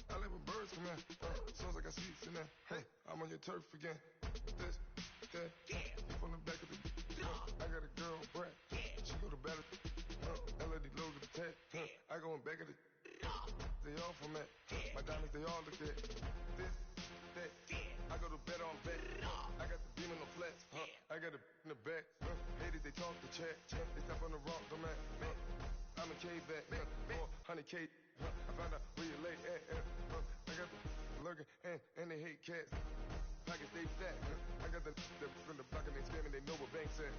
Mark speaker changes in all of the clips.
Speaker 1: I live with birds come in. Sounds like I see seats in there. Hey, I'm on your turf again. This, that, from the back of the. I got a girl, Brett. She go to battle. LED logo the tag. I go in back of the. They all from that. My diamonds, they all look at. This, that. I go to bed on bet. I got the beam in the flats. I got a in the back. Haters, they talk the chat. They stop on the rock, the man. I'm a K-back. 400K. I found out where you lay at. I got the lurking and they hate cats. Pockets they fat. I got the from the block and they scamming. They know what banks at.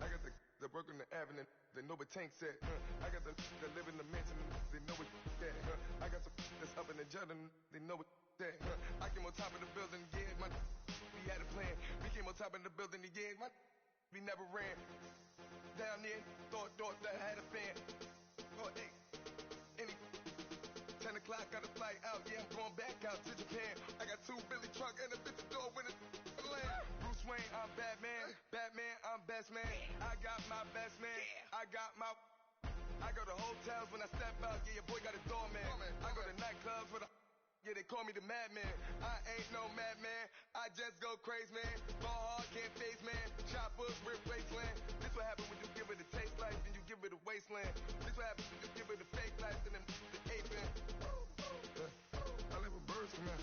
Speaker 1: I got the work on the avenue. They know what tanks at. I got the live in the mansion. They know what that. I got some that's up in the judge and they know what that. I came on top of the building, yeah, my we had a plan. We came on top of the building, yeah, my we never ran. Down there, thought that I had a fan. Oh, hey, any 10 o'clock, got a flight out, yeah, I'm going back out to Japan. I got 2 Billy truck and a 50 door with a land. Bruce Wayne, I'm Batman. Batman, I'm best man. I got my best man. I got my. I go to hotels when I step out, yeah, your boy got a doorman. I go to nightclubs with a. Yeah, they call me the madman. I ain't no madman. I just go crazy, man. Ball hard, can't face, man. Choppers, rip wasteland. This what happen when you give it a taste life and you give it a wasteland. This what happen when you give it a fake life and then the ape man. I live with birds come in.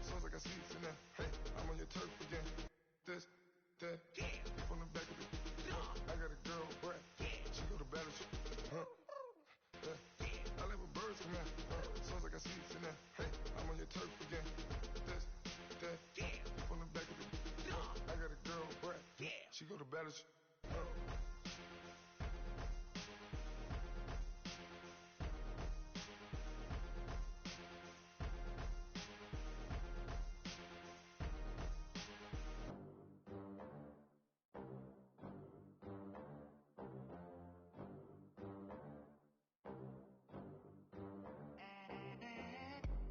Speaker 1: Sounds like I see seats in there. Hey, I'm on your turf again. This, that, from the back of the. I got a girl, Brett. She go to battle. I live with birds come in. Sounds like I see seats in there. Hey, I'm on your turf again. This, that, from the back of the. I got a girl, Brett. She go to battle.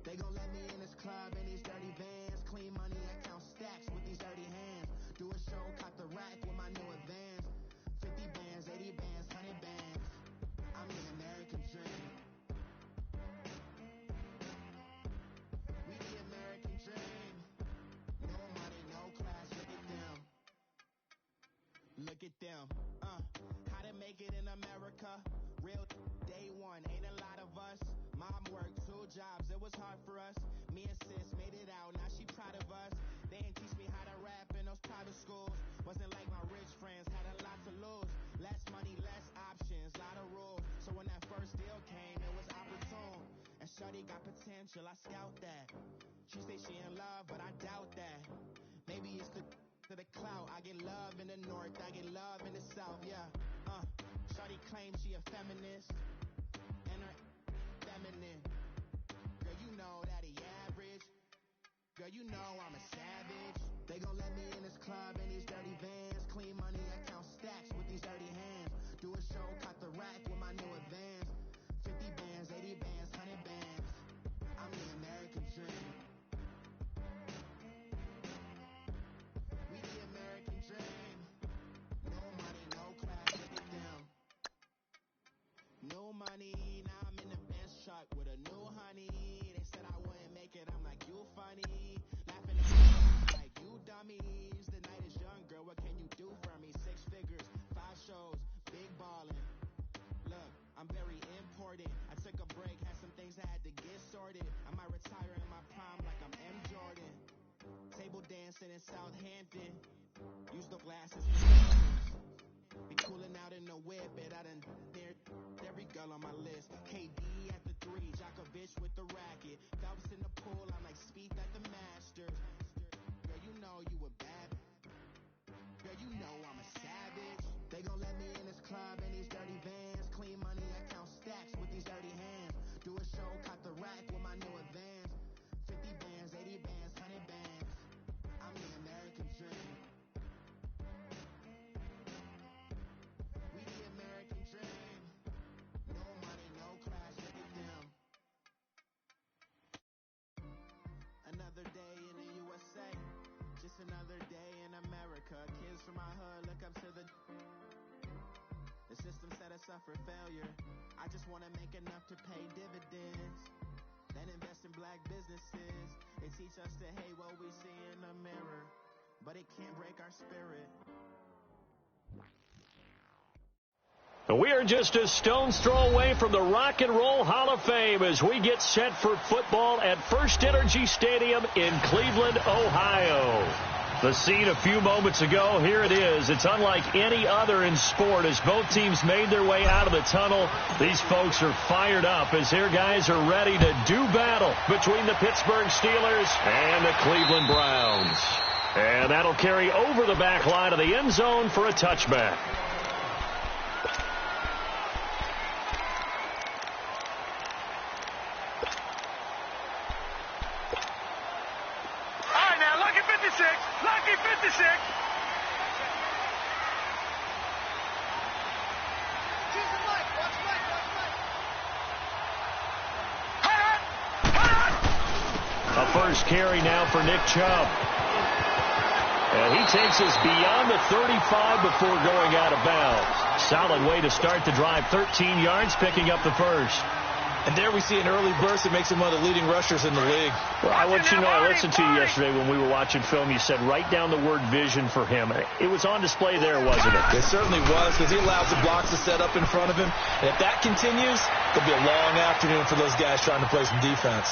Speaker 2: They gon' let me in this club in these dirty vans. Clean money, I count stacks with these dirty hands. Do a show, caught the rack with my new advance. 50 bands, 80 bands, 100 bands. I'm the American dream. We the American dream. No money, no class, look at them. Look at them. How to make it in America. Real day one, ain't a lot of us. Mom worked 2 jobs, it was hard for us. Me and sis made it out, now she proud of us. They didn't teach me how to rap in those private schools. Wasn't like my rich friends, had a lot to lose. Less money, less options, lot of rules. So when that first deal came, it was opportune. And shorty got potential, I scout that. She say she in love, but I doubt that. Maybe it's to the clout. I get love in the north, I get love in the south, yeah. Shorty claims she a feminist. And her feminine. Girl, you know that he average. Girl, you know I'm a savage. They gon' let me in this club in these dirty vans. Clean money, I count stacks with these dirty hands. Do a show, caught the rack with my new advance. 50 bands, 80 bands, 100 bands. I'm the American dream. We the American dream. No money, no class, look at them. No money, now I'm in the Benz truck with a new honey. They said I wouldn't make it, I'm like, you funny. Laughing at me, like, you dummies. The night is young, girl, what can you do for me? 6 figures, 5 shows, big ballin'. Look, I'm very important. I took a break, had some things I had to get sorted. I might retire in my prime like I'm M. Jordan. Table dancing in Southampton. Use the glasses. Be coolin' out in the whip, but I done near every girl on my list. KD at the 3, Djokovic with the racket. Phelps in the pool, I'm like Speed at the Masters. Girl, you know you a bad. Girl, you know I'm a savage. They gon' let me in this club in these dirty vans. Clean money, I count stacks with these dirty hands. Do a show, caught the rack with my new advance. 50 bands, 80 bands, 100 bands. I'm the American dream. We the American dream. No money, no class, look at them. Another day in the USA. Just Just another day in America. Kids from my hood look up to the system set us up for failure. I just want to make enough to pay dividends, then invest in black businesses. They teach us to hate what we see in the mirror, but it can't break our spirit.
Speaker 3: We are just a stone's throw away from the Rock and Roll Hall of Fame as we get set for football at First Energy Stadium in Cleveland, Ohio. The scene a few moments ago, here it is. It's unlike any other in sport as both teams made their way out of the tunnel. These folks are fired up as their guys are ready to do battle between the Pittsburgh Steelers and the Cleveland Browns. And that'll carry over the back line of the end zone for a touchback.
Speaker 4: Lucky 56.
Speaker 3: A first carry now for Nick Chubb. And he takes us beyond the 35 before going out of bounds. Solid way to start the drive. 13 yards, picking up the first.
Speaker 5: And there we see an early burst that makes him one of the leading rushers in the league.
Speaker 3: Well, I want you to know, I listened to you yesterday when we were watching film. You said write down the word vision for him. It was on display there, wasn't it?
Speaker 5: It certainly was, because he allows the blocks to set up in front of him. And if that continues, it'll be a long afternoon for those guys trying to play some defense.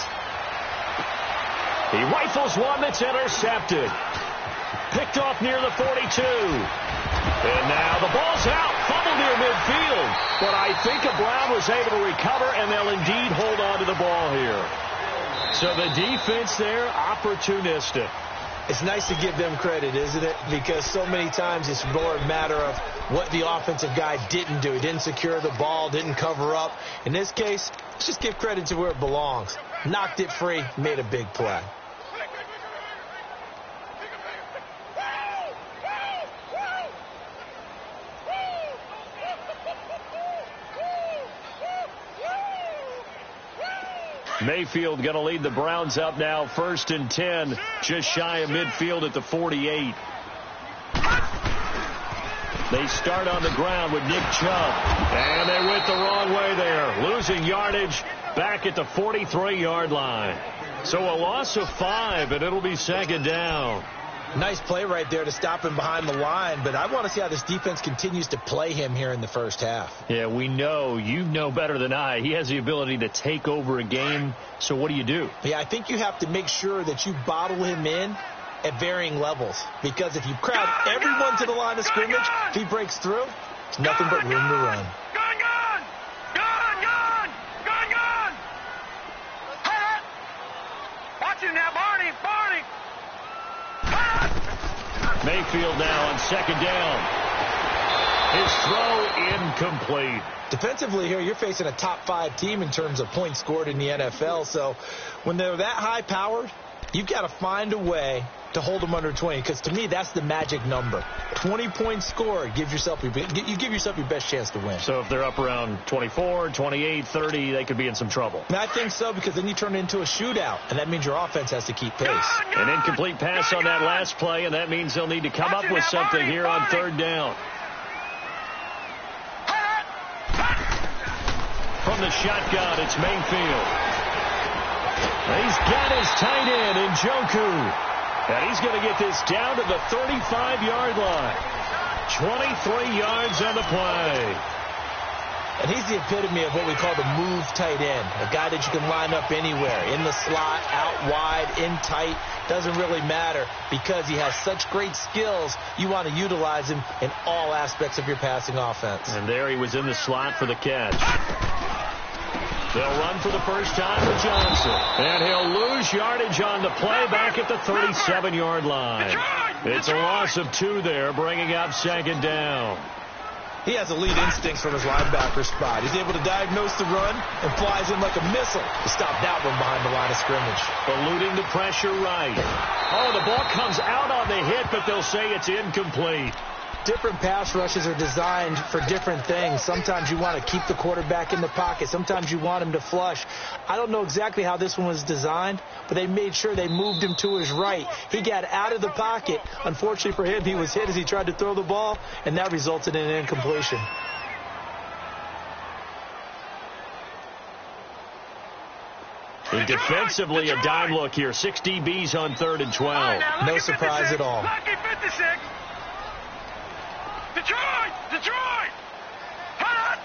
Speaker 3: He rifles one that's intercepted. Picked off near the 42. And now the ball's out. Fumble near midfield. But I think a Brown was able to recover, and they'll indeed hold on to the ball here. So the defense there, opportunistic.
Speaker 5: It's nice to give them credit, isn't it? Because so many times it's more a matter of what the offensive guy didn't do. He didn't secure the ball, didn't cover up. In this case, let's just give credit to where it belongs. Knocked it free, made a big play.
Speaker 3: Mayfield going to lead the Browns up now, 1st and 10, just shy of midfield at the 48. They start on the ground with Nick Chubb, and they went the wrong way there, losing yardage back at the 43-yard line. So a loss of 5, and it'll be 2nd down.
Speaker 5: Nice play right there to stop him behind the line, but I want to see how this defense continues to play him here in the first half.
Speaker 3: Yeah, we know. You know better than I. He has the ability to take over a game, so what do you do?
Speaker 5: Yeah, I think you have to make sure that you bottle him in at varying levels, because if you crowd everyone to the line of scrimmage, if he breaks through, it's nothing but room to run.
Speaker 4: Watch him now, Barney.
Speaker 3: Mayfield now on 2nd down. His throw incomplete.
Speaker 5: Defensively here, you're facing a top 5 team in terms of points scored in the NFL. So when they're that high powered, you've got to find a way to hold them under 20, because to me that's the magic number. 20 points scored, you give yourself your best chance to win.
Speaker 3: So if they're up around 24, 28, 30, they could be in some trouble.
Speaker 5: And I think so, because then you turn it into a shootout, and that means your offense has to keep pace.
Speaker 3: An incomplete pass on that last play, and that means they'll need to come up with something here on 3rd down. From the shotgun, it's Mayfield. He's got his tight end in Njoku. And he's going to get this down to the 35-yard line. 23 yards on the play.
Speaker 5: And he's the epitome of what we call the move tight end. A guy that you can line up anywhere. In the slot, out wide, in tight. Doesn't really matter, because he has such great skills. You want to utilize him in all aspects of your passing offense.
Speaker 3: And there he was in the slot for the catch. They'll run for the first time with Johnson. And he'll lose yardage on the play back at the 37-yard line. It's a loss of 2 there, bringing up 2nd down.
Speaker 5: He has elite instincts from his linebacker spot. He's able to diagnose the run and flies in like a missile to stop that one behind the line of scrimmage.
Speaker 3: Eluding the pressure right. Oh, the ball comes out on the hit, but they'll say it's incomplete.
Speaker 5: Different pass rushes are designed for different things. Sometimes you want to keep the quarterback in the pocket. Sometimes you want him to flush. I don't know exactly how this one was designed, but they made sure they moved him to his right. He got out of the pocket. Unfortunately for him, he was hit as he tried to throw the ball, and that resulted in an incompletion.
Speaker 3: And defensively, a dime look here. 6 DBs on 3rd and 12.
Speaker 5: No surprise at all.
Speaker 4: Lucky 56. Detroit! Hot!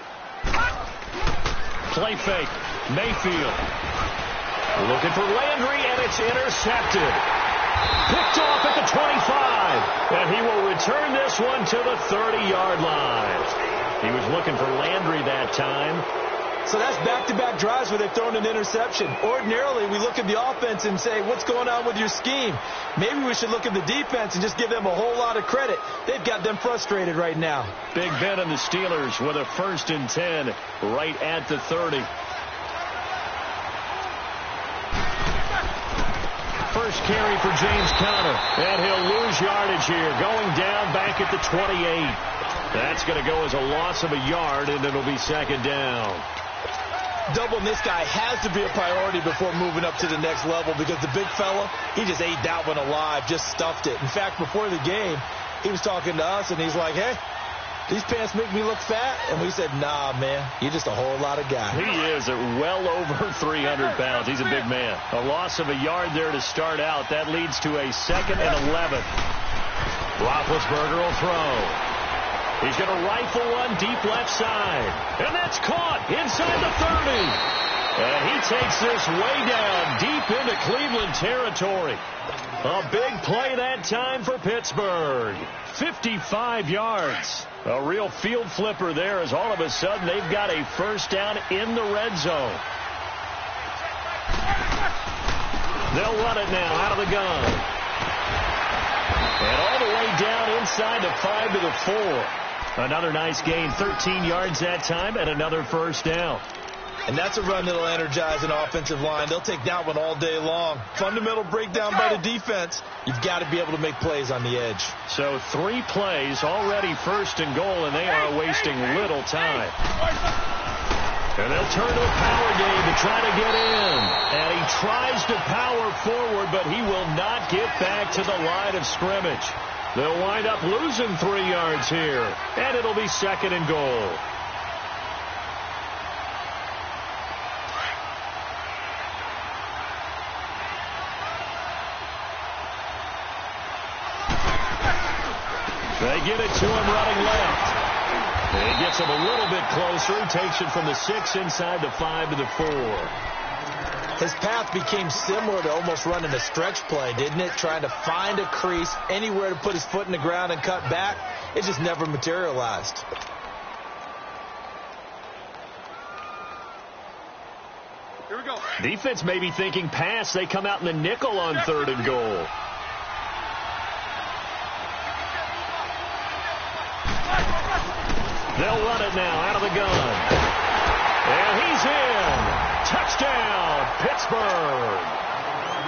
Speaker 3: Play fake. Mayfield. Looking for Landry, and it's intercepted. Picked off at the 25. And he will return this one to the 30-yard line. He was looking for Landry that time.
Speaker 5: So that's back-to-back drives where they've thrown an interception. Ordinarily, we look at the offense and say, what's going on with your scheme? Maybe we should look at the defense and just give them a whole lot of credit. They've got them frustrated right now.
Speaker 3: Big Ben and the Steelers with a 1st and 10 right at the 30. First carry for James Conner, and he'll lose yardage here, going down back at the 28. That's going to go as a loss of a yard, and it'll be 2nd down.
Speaker 5: Doubling this guy has to be a priority before moving up to the next level, because the big fella, he just ate that one alive, just stuffed it. In fact, before the game, he was talking to us, and he's like, hey, these pants make me look fat? And we said, nah, man, you're just a whole lot of guy.
Speaker 3: He is at well over 300 pounds. He's a big man. A loss of a yard there to start out. That leads to a 2nd and 11. Roethlisberger will throw. He's going to rifle one deep left side. And that's caught inside the 30. And he takes this way down deep into Cleveland territory. A big play that time for Pittsburgh. 55 yards. A real field flipper there, as all of a sudden they've got a 1st down in the red zone. They'll run it now out of the gun. And all the way down inside the 5 to the 4. Another nice gain, 13 yards that time, and another 1st down.
Speaker 5: And that's a run that'll energize an offensive line. They'll take that one all day long. Fundamental breakdown by the defense. You've got to be able to make plays on the edge.
Speaker 3: So 3 plays, already 1st and goal, and they are wasting little time. And they'll turn to a power game to try to get in. And he tries to power forward, but he will not get back to the line of scrimmage. They'll wind up losing 3 yards here, and it'll be 2nd and goal. They get it to him running left. And he gets him a little bit closer, takes it from the 6 inside the 5 to the 4.
Speaker 5: His path became similar to almost running a stretch play, didn't it? Trying to find a crease, anywhere to put his foot in the ground and cut back. It just never materialized.
Speaker 4: Here we go.
Speaker 3: Defense may be thinking pass. They come out in the nickel on 3rd and goal. They'll run it now out of the gun. And he's in. Touchdown, Pittsburgh.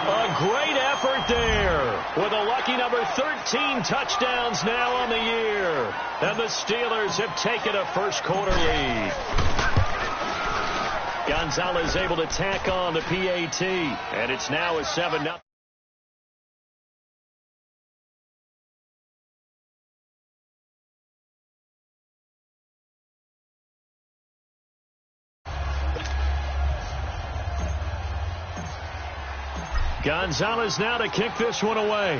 Speaker 3: A great effort there with a lucky number 13 touchdowns now on the year. And the Steelers have taken a 1st quarter lead. Gonzalez able to tack on the PAT. And it's now a 7-0. Gonzalez now to kick this one away.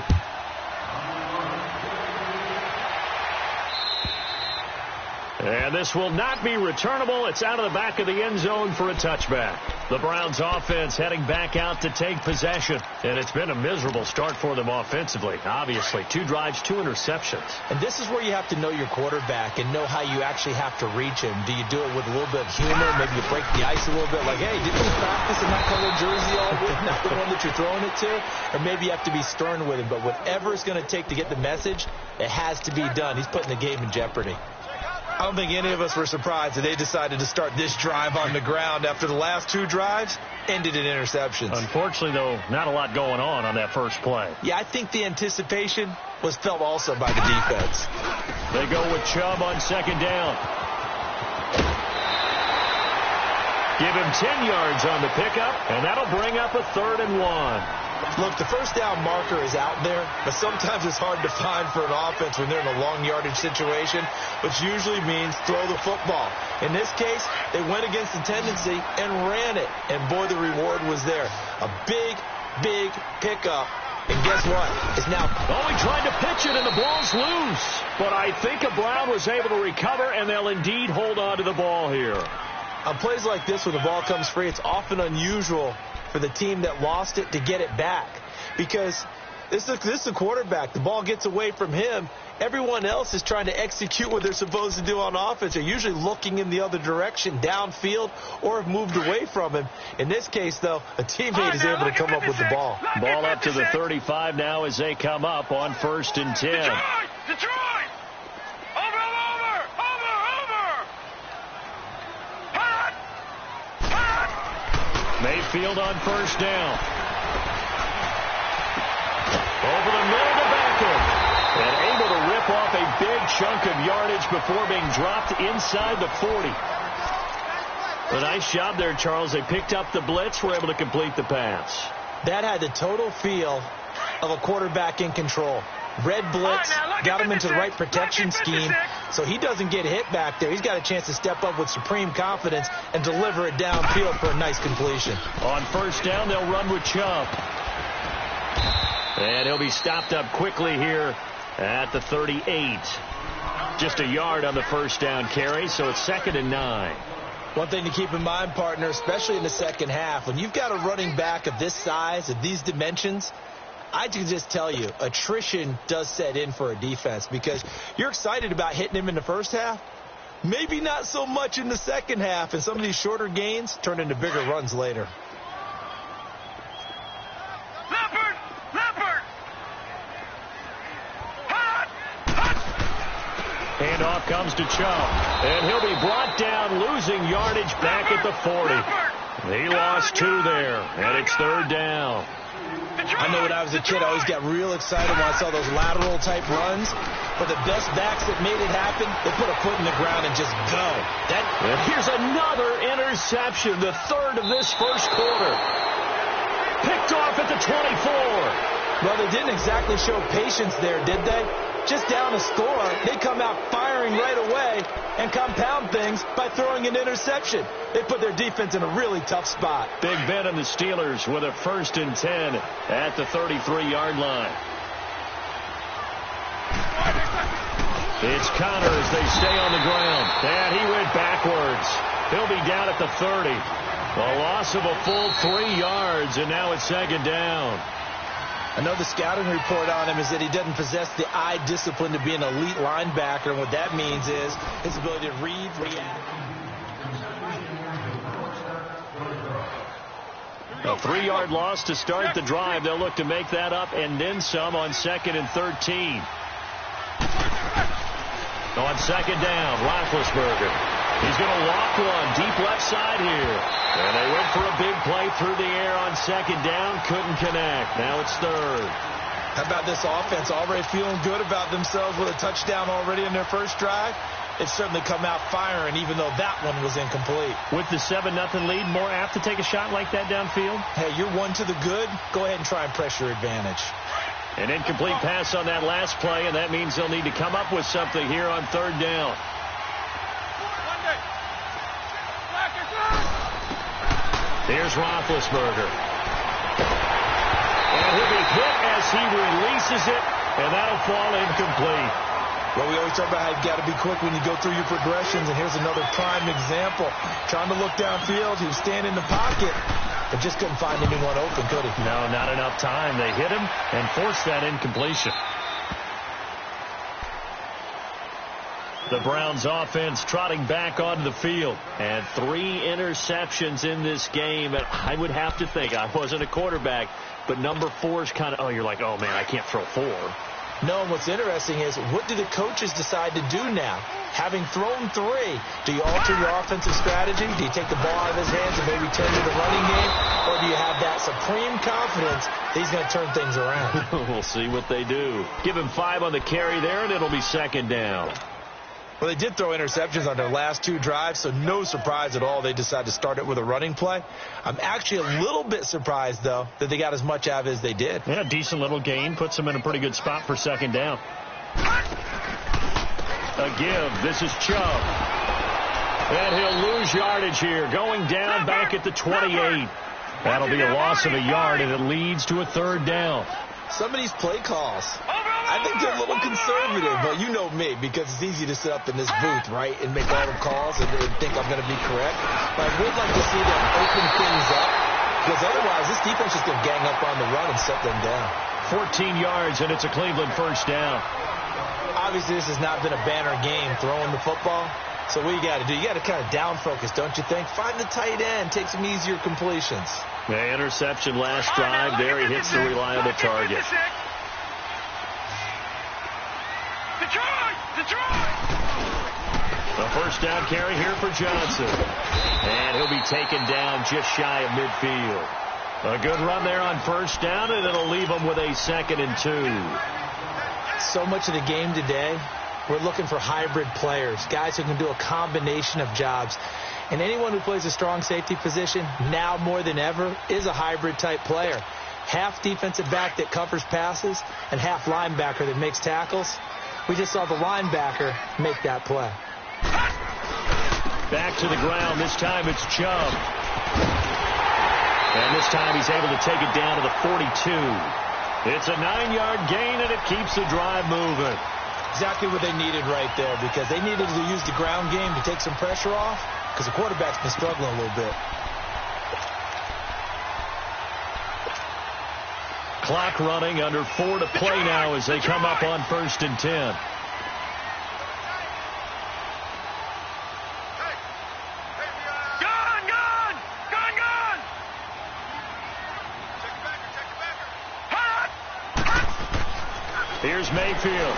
Speaker 3: And this will not be returnable. It's out of the back of the end zone for a touchback. The Browns offense heading back out to take possession. And it's been a miserable start for them offensively. Obviously, 2 drives, 2 interceptions.
Speaker 5: And this is where you have to know your quarterback and know how you actually have to reach him. Do you do it with a little bit of humor? Maybe you break the ice a little bit like, hey, didn't you practice in that color jersey all week? That's the one that you're throwing it to? Or maybe you have to be stern with him. But whatever it's going to take to get the message, it has to be done. He's putting the game in jeopardy. I don't think any of us were surprised that they decided to start this drive on the ground after the last 2 drives. ended in interceptions.
Speaker 3: Unfortunately, though, not a lot going on that first play.
Speaker 5: Yeah, I think the anticipation was felt also by the defense.
Speaker 3: They go with Chubb on second down. Give him 10 yards on the pickup, and that'll bring up a 3rd and 1.
Speaker 5: Look, the first down marker is out there, but sometimes it's hard to find for an offense when they're in a long yardage situation, which usually means throw the football. In this case, they went against the tendency and ran it, and boy, the reward was there. A big, big pickup. And guess what? It's now...
Speaker 3: Oh, he tried to pitch it, and the ball's loose. But I think Brown was able to recover, and they'll indeed hold on to the ball here.
Speaker 5: On plays like this, when the ball comes free, it's often unusual for the team that lost it to get it back. Because this is a quarterback. The ball gets away from him. Everyone else is trying to execute what they're supposed to do on offense. They're usually looking in the other direction, downfield, or have moved away from him. In this case, though, a teammate is able to come up with the ball.
Speaker 3: Ball up to the 35 now as they come up on 1st and 10.
Speaker 4: Detroit! Over! Hot!
Speaker 3: Mayfield on 1st down. Over the middle to Beckham. And able to rip off a big chunk of yardage before being dropped inside the 40. A nice job there, Charles. They picked up the blitz, were able to complete the pass.
Speaker 5: That had the total feel of a quarterback in control. Red blitz, got him into the right protection scheme, so he doesn't get hit back there. He's got a chance to step up with supreme confidence and deliver it downfield for a nice completion.
Speaker 3: On 1st down, they'll run with Chubb. And he'll be stopped up quickly here at the 38. Just a yard on the 1st down carry, so it's 2nd and 9.
Speaker 5: One thing to keep in mind, partner, especially in the second half, when you've got a running back of this size, of these dimensions, I can just tell you, attrition does set in for a defense because you're excited about hitting him in the first half. Maybe not so much in the second half, and some of these shorter gains turn into bigger runs later.
Speaker 3: Handoff comes to Chubb, and he'll be brought down, losing yardage back at the 40. He lost 2 there, and it's 3rd down.
Speaker 5: I know when I was a kid, I always got real excited when I saw those lateral-type runs. But the best backs that made it happen, they put a foot in the ground and just go.
Speaker 3: And here's another interception, the 3rd of this first quarter. Picked off at the 24.
Speaker 5: Well, they didn't exactly show patience there, did they? Just down a score, they come out firing right away and compound things by throwing an interception. They put their defense in a really tough spot.
Speaker 3: Big Ben and the Steelers with a 1st and 10 at the 33-yard line. It's Connor as they stay on the ground. And he went backwards. He'll be down at the 30. A loss of a full 3 yards, and now it's 2nd down.
Speaker 5: I know the scouting report on him is that he doesn't possess the eye discipline to be an elite linebacker, and what that means is his ability to read, react.
Speaker 3: A 3-yard loss to start the drive. They'll look to make that up and then some on 2nd and 13. On 2nd down, Roethlisberger. He's going to walk one deep left side here. And they went for a big play through the air on 2nd down. Couldn't connect. Now it's 3rd.
Speaker 5: How about this offense already feeling good about themselves with a touchdown already in their first drive? It's certainly come out firing, even though that one was incomplete.
Speaker 3: With the 7-0 lead, more apt to take a shot like that downfield?
Speaker 5: Hey, you're 1 to the good. Go ahead and try and press your advantage.
Speaker 3: An incomplete pass on that last play, and that means they'll need to come up with something here on 3rd down. Here's Roethlisberger. And he'll be hit as he releases it, and that'll fall incomplete.
Speaker 5: Well, we always talk about how you've got to be quick when you go through your progressions, and here's another prime example. Trying to look downfield, he was standing in the pocket, but just couldn't find anyone open, could he?
Speaker 3: No, not enough time. They hit him and forced that incompletion. The Browns offense trotting back onto the field. And 3 interceptions in this game. And I would have to think, I wasn't a quarterback, but number 4 is kind of, you're like, oh, man, I can't throw 4.
Speaker 5: No, and what's interesting is, what do the coaches decide to do now? Having thrown 3, do you alter your offensive strategy? Do you take the ball out of his hands and maybe turn to the running game? Or do you have that supreme confidence that he's going to turn things around?
Speaker 3: We'll see what they do. Give him 5 on the carry there, and it'll be second down.
Speaker 5: Well, they did throw interceptions on their last 2 drives, so no surprise at all they decided to start it with a running play. I'm actually a little bit surprised, though, that they got as much out of it as they did.
Speaker 3: Yeah, decent little gain. Puts them in a pretty good spot for second down. A give. This is Chubb. And he'll lose yardage here. Going down back at the 28. That'll be a loss of a yard, and it leads to a third down.
Speaker 5: Some of these play calls, I think they're a little conservative, but you know me, because it's easy to sit up in this booth, right, and make all the calls and think I'm going to be correct. But I would like to see them open things up, because otherwise this defense is going to gang up on the run and set them down.
Speaker 3: 14 yards, and it's a Cleveland first down.
Speaker 5: Obviously, this has not been a banner game throwing the football. So what you got to do? You got to kind of down focus, don't you think? Find the tight end, take some easier completions.
Speaker 3: The interception last drive there. He hits the reliable target. The first down carry here for Johnson. And he'll be taken down just shy of midfield. A good run there on first down, and it'll leave him with a 2nd and 2.
Speaker 5: So much of the game today, we're looking for hybrid players, guys who can do a combination of jobs. And anyone who plays a strong safety position, now more than ever, is a hybrid type player. Half defensive back that covers passes and half linebacker that makes tackles. We just saw the linebacker make that play.
Speaker 3: Back to the ground. This time it's Chubb. And this time he's able to take it down to the 42. It's a 9-yard gain, and it keeps the drive moving.
Speaker 5: Exactly what they needed right there, because they needed to use the ground game to take some pressure off, because the quarterback's been struggling a little bit.
Speaker 3: Clock running, under 4 to play now as they come up on 1st and 10. Here's Mayfield.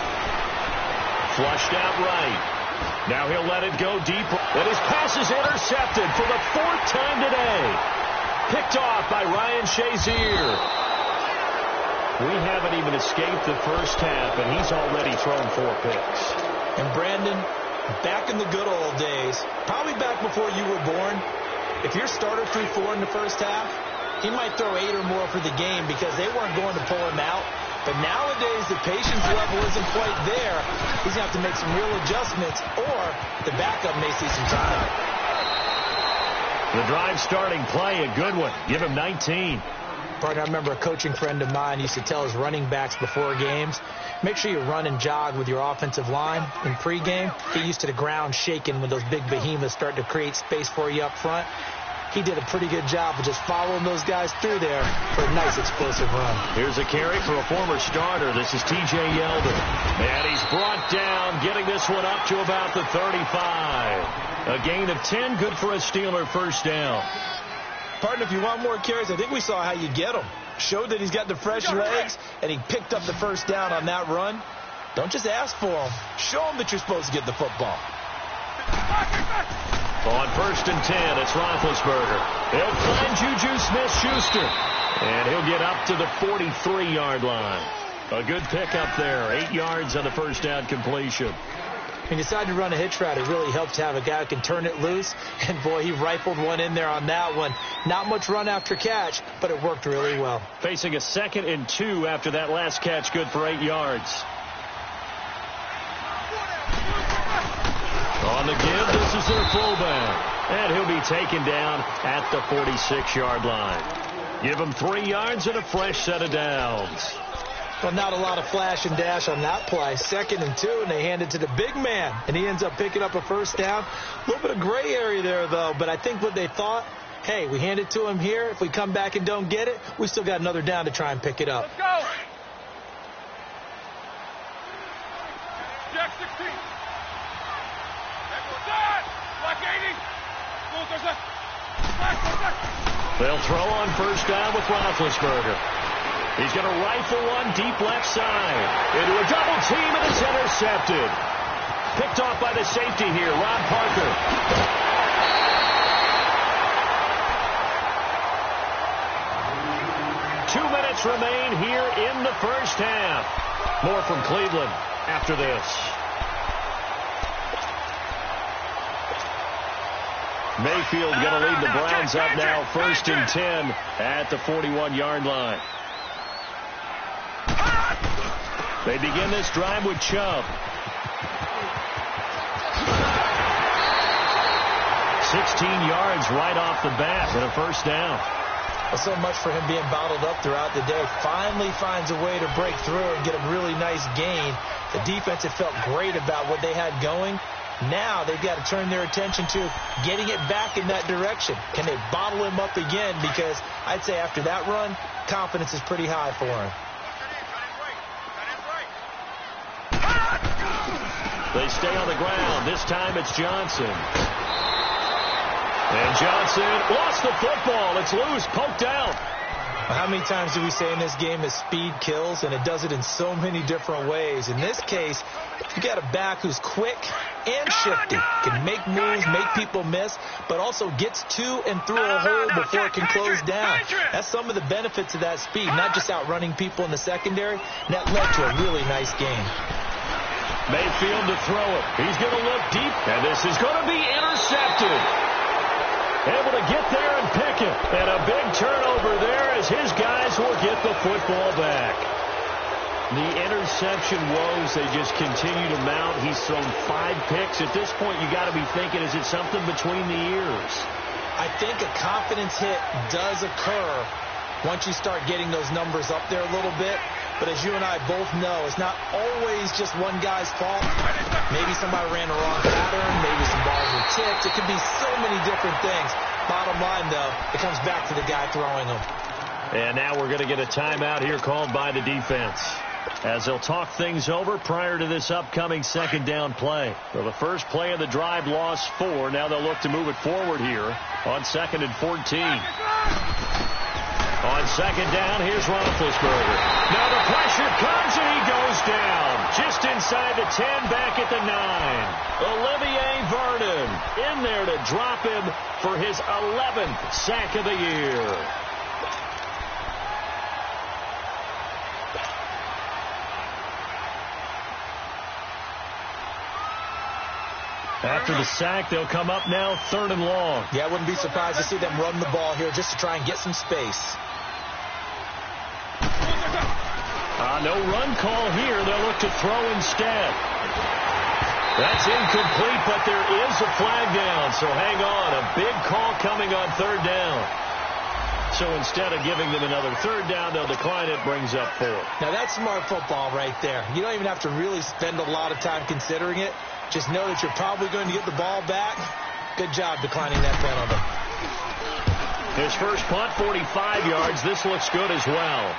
Speaker 3: Flushed out right. Now he'll let it go deep. And his pass is intercepted for the 4th time today. Picked off by Ryan Shazier. We haven't even escaped the first half, and he's already thrown 4 picks.
Speaker 5: And Brandon, back in the good old days, probably back before you were born, if your starter threw 4 in the first half, he might throw 8 or more for the game because they weren't going to pull him out. But nowadays, the patience level isn't quite there. He's going to have to make some real adjustments, or the backup may see some time.
Speaker 3: The drive starting play, a good one. Give him 19.
Speaker 5: Partner, I remember a coaching friend of mine used to tell his running backs before games, make sure you run and jog with your offensive line in pregame. Get used to the ground shaking when those big behemoths start to create space for you up front. He did a pretty good job of just following those guys through there for a nice explosive run.
Speaker 3: Here's a carry for a former starter. This is T.J. Yeldon. And he's brought down, getting this one up to about the 35. A gain of 10, good for a Steeler first down.
Speaker 5: Partner, if you want more carries, I think we saw how you get him. Showed that he's got the fresh legs, and he picked up the first down on that run. Don't just ask for him. Show him that you're supposed to get the football.
Speaker 3: On 1st and 10, it's Roethlisberger. He'll find Juju Smith-Schuster. And he'll get up to the 43-yard line. A good pickup there. 8 yards on the first down completion.
Speaker 5: He decided to run a hitch route. It really helps to have a guy who can turn it loose. And, boy, he rifled one in there on that one. Not much run after catch, but it worked really well.
Speaker 3: Facing a 2nd and 2 after that last catch, good for 8 yards. On the give, this is their fullback. And he'll be taken down at the 46-yard line. Give him 3 yards and a fresh set of downs.
Speaker 5: Well, not a lot of flash and dash on that play. 2nd and 2, and they hand it to the big man. And he ends up picking up a first down. A little bit of gray area there, though. But I think what they thought, hey, we hand it to him here. If we come back and don't get it, we still got another down to try and pick it up.
Speaker 4: Let's go. Jack 16. Black 80.
Speaker 3: They'll throw on first down with Roethlisberger. He's going to rifle one deep left side. Into a double team, and it's intercepted. Picked off by the safety here, Ron Parker. 2 minutes remain here in the first half. More from Cleveland after this. Mayfield going to lead the Browns up now, 1st and 10 at the 41-yard line. They begin this drive with Chubb. 16 yards right off the bat and a first down.
Speaker 5: Well, so much for him being bottled up throughout the day. Finally finds a way to break through and get a really nice gain. The defense had felt great about what they had going. Now they've got to turn their attention to getting it back in that direction. Can they bottle him up again? Because I'd say after that run, confidence is pretty high for him.
Speaker 3: They stay on the ground. This time it's Johnson. And Johnson lost the football. It's loose, poked out.
Speaker 5: How many times do we say in this game that speed kills, and it does it in so many different ways? In this case, you got a back who's quick and shifty, can make moves, make people miss, but also gets to and through a hole before it can close down. That's some of the benefits of that speed, not just outrunning people in the secondary. And that led to a really nice game.
Speaker 3: Mayfield to throw it. He's going to look deep, and this is going to be intercepted. Able to get there and pick it. And a big turnover there as his guys will get the football back. The interception woes, they just continue to mount. He's thrown 5 picks. At this point, you got to be thinking, is it something between the ears?
Speaker 5: I think a confidence hit does occur once you start getting those numbers up there a little bit. But as you and I both know, it's not always just one guy's fault. Maybe somebody ran the wrong pattern. Maybe some balls were tipped. It could be so many different things. Bottom line, though, it comes back to the guy throwing them.
Speaker 3: And now we're going to get a timeout here called by the defense, as they'll talk things over prior to this upcoming second down play. So the first play of the drive lost 4. Now they'll look to move it forward here on 2nd and 14. On second down, here's Roethlisberger. Now the pressure comes, and he goes down. Just inside the 10, back at the 9. Olivier Vernon in there to drop him for his 11th sack of the year. After the sack, they'll come up now 3rd and long.
Speaker 5: Yeah, I wouldn't be surprised to see them run the ball here just to try and get some space.
Speaker 3: No run call here. They'll look to throw instead. That's incomplete, but there is a flag down. So hang on. A big call coming on 3rd down. So instead of giving them another 3rd down, they'll decline it. Brings up 4.
Speaker 5: Now that's smart football right there. You don't even have to really spend a lot of time considering it. Just know that you're probably going to get the ball back. Good job declining that penalty.
Speaker 3: His first punt, 45 yards. This looks good as well.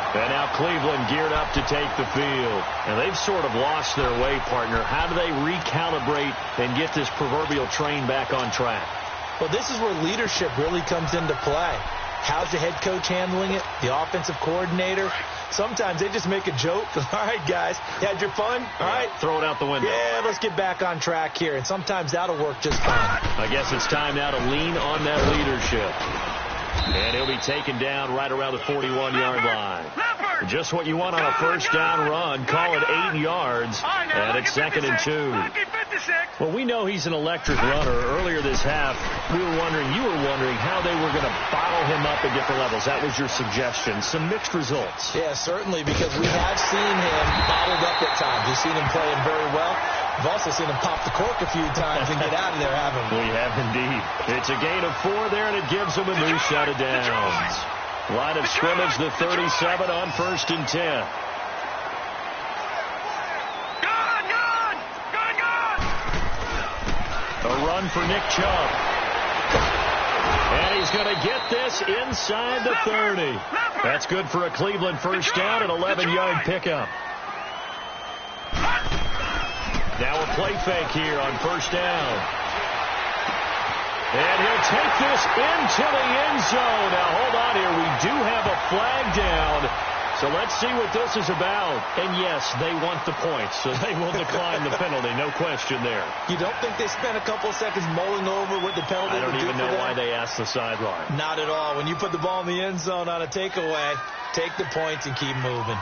Speaker 3: And now Cleveland geared up to take the field. And they've sort of lost their way, partner. How do they recalibrate and get this proverbial train back on track?
Speaker 5: Well, this is where leadership really comes into play. How's the head coach handling it? The offensive coordinator? Sometimes they just make a joke. All right, guys, you had your fun? All right.
Speaker 3: Throw it out the window.
Speaker 5: Yeah, let's get back on track here. And sometimes that'll work just fine.
Speaker 3: I guess it's time now to lean on that leadership. And he'll be taken down right around the 41-yard line. Just what you want on a first down run. Call it 8 yards. And it's 2nd and 2. Well, we know he's an electric runner. Earlier this half, you were wondering how they were going to bottle him up at different levels. That was your suggestion. Some mixed results.
Speaker 5: Yeah, certainly, because we have seen him bottled up at times. We've seen him playing very well. We've also seen him pop the cork a few times and get out of there, haven't we?
Speaker 3: We have indeed. It's a gain of 4 there, and it gives him a new set of downs. Line of scrimmage, the 37 on 1st and 10. A run for Nick Chubb. And he's going to get this inside the 30. That's good for a Cleveland first down, an 11-yard pickup. Now a play fake here on first down. And he'll take this into the end zone. Now, hold on here. We do have a flag down. So let's see what this is about. And, yes, they want the points, so they will decline the penalty. No question there.
Speaker 5: You don't think they spent a couple of seconds mulling over what the penalty
Speaker 3: I don't
Speaker 5: would do
Speaker 3: even
Speaker 5: for
Speaker 3: know
Speaker 5: them?
Speaker 3: why they asked the sideline.
Speaker 5: Not at all. When you put the ball in the end zone on a takeaway, take the points and keep moving.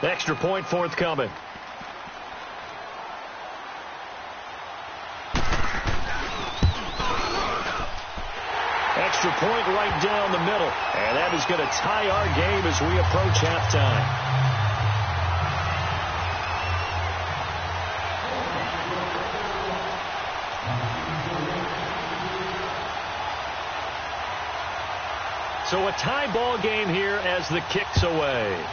Speaker 3: Extra point forthcoming. Extra point right down the middle. And that is going to tie our game as we approach halftime. So a tie ball game here as the kick's away.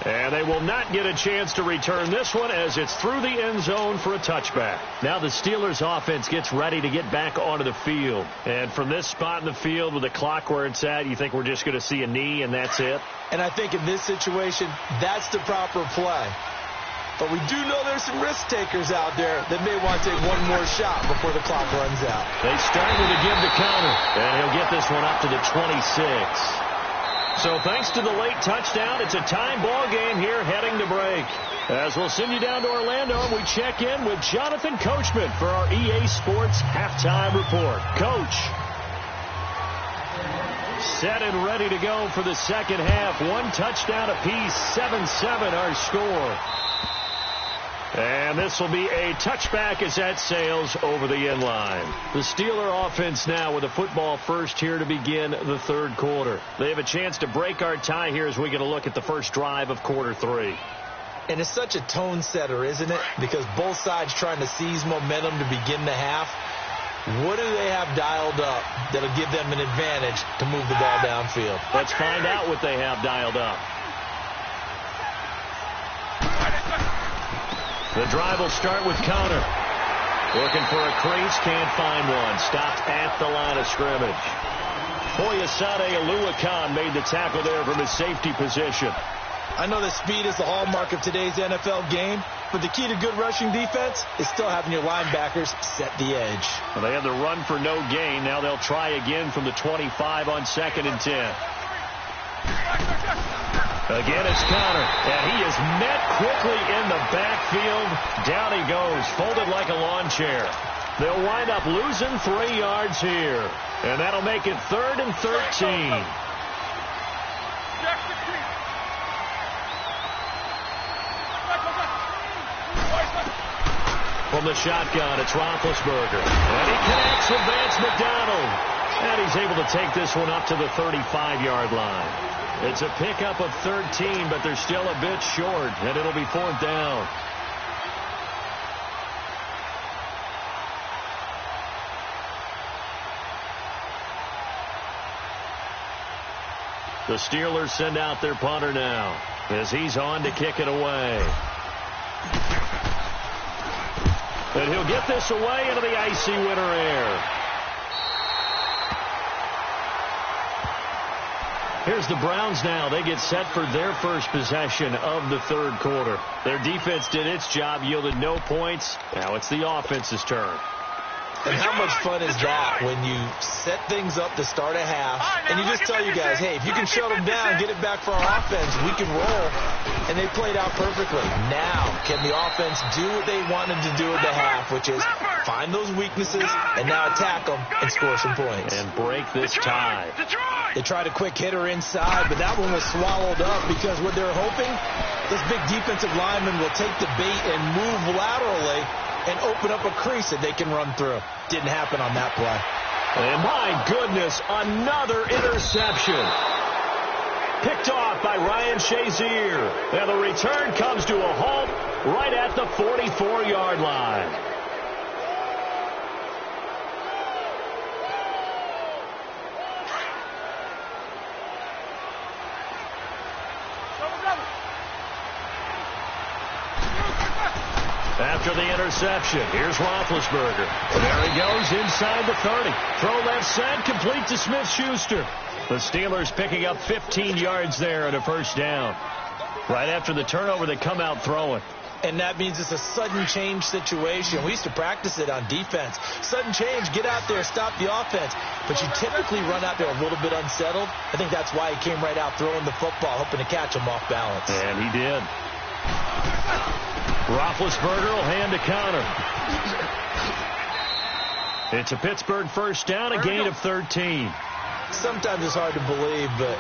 Speaker 3: And they will not get a chance to return this one as it's through the end zone for a touchback. Now the Steelers offense gets ready to get back onto the field. And from this spot in the field with the clock where it's at, you think we're just going to see a knee and that's it?
Speaker 5: And I think in this situation, that's the proper play. But we do know there's some risk takers out there that may want to take one more shot before the clock runs out.
Speaker 3: They start with a give the counter. And he'll get this one up to the 26. So thanks to the late touchdown, it's a tie ball game here heading to break. As we'll send you down to Orlando, we check in with Jonathan Coachman for our EA Sports Halftime Report. Coach. Set and ready to go for the second half. One touchdown apiece, 7-7 our score. And this will be a touchback as that sails over the end line. The Steeler offense now with a football first here to begin the third quarter. They have a chance to break our tie here as we get a look at the first drive of quarter three.
Speaker 5: And it's such a tone setter, isn't it? Because both sides trying to seize momentum to begin the half. What do they have dialed up that'll give them an advantage to move the ball downfield?
Speaker 3: Let's find out what they have dialed up. The drive will start with counter. Looking for a crease, can't find one. Stopped at the line of scrimmage. Foyesade Oluwakan made the tackle there from his safety position.
Speaker 5: I know that speed is the hallmark of today's NFL game, but the key to good rushing defense is still having your linebackers set the edge.
Speaker 3: Well, they had the run for no gain. Now they'll try again from the 25 on 2nd and 10. Again, it's counter, and he is met quickly in the backfield. Down he goes, folded like a lawn chair. They'll wind up losing 3 yards here, and that'll make it 3rd and 13. From the shotgun, it's Roethlisberger, and he connects with Vance McDonald, and he's able to take this one up to the 35-yard line. It's a pickup of 13, but they're still a bit short, and it'll be 4th down. The Steelers send out their punter now as he's on to kick it away. And he'll get this away into the icy winter air. Here's the Browns now. They get set for their first possession of the third quarter. Their defense did its job, yielded no points. Now it's the offense's turn.
Speaker 5: And how much fun is that when you set things up to start a half, and you just tell you guys, hey, if you can shut them down, get it back for our offense, we can roll. And they played out perfectly. Now, can the offense do what they wanted to do at the half, which is find those weaknesses and now attack them and score some points.
Speaker 3: And break this tie.
Speaker 5: They tried a quick hitter inside, but that one was swallowed up because what they're hoping, this big defensive lineman will take the bait and move laterally and open up a crease that they can run through. Didn't happen on that play.
Speaker 3: And my goodness, another interception. Picked off by Ryan Shazier. And the return comes to a halt right at the 44-yard line. After the interception, here's Roethlisberger. There he goes inside the 30. Throw left side, complete to Smith-Schuster. The Steelers picking up 15 yards there and a first down. Right after the turnover, they come out throwing.
Speaker 5: And that means it's a sudden change situation. We used to practice it on defense. Sudden change, get out there, stop the offense. But you typically run out there a little bit unsettled. I think that's why he came right out throwing the football, hoping to catch him off balance.
Speaker 3: And he did. Roethlisberger will hand to counter. It's a Pittsburgh first down, a gain of 13.
Speaker 5: Sometimes it's hard to believe, but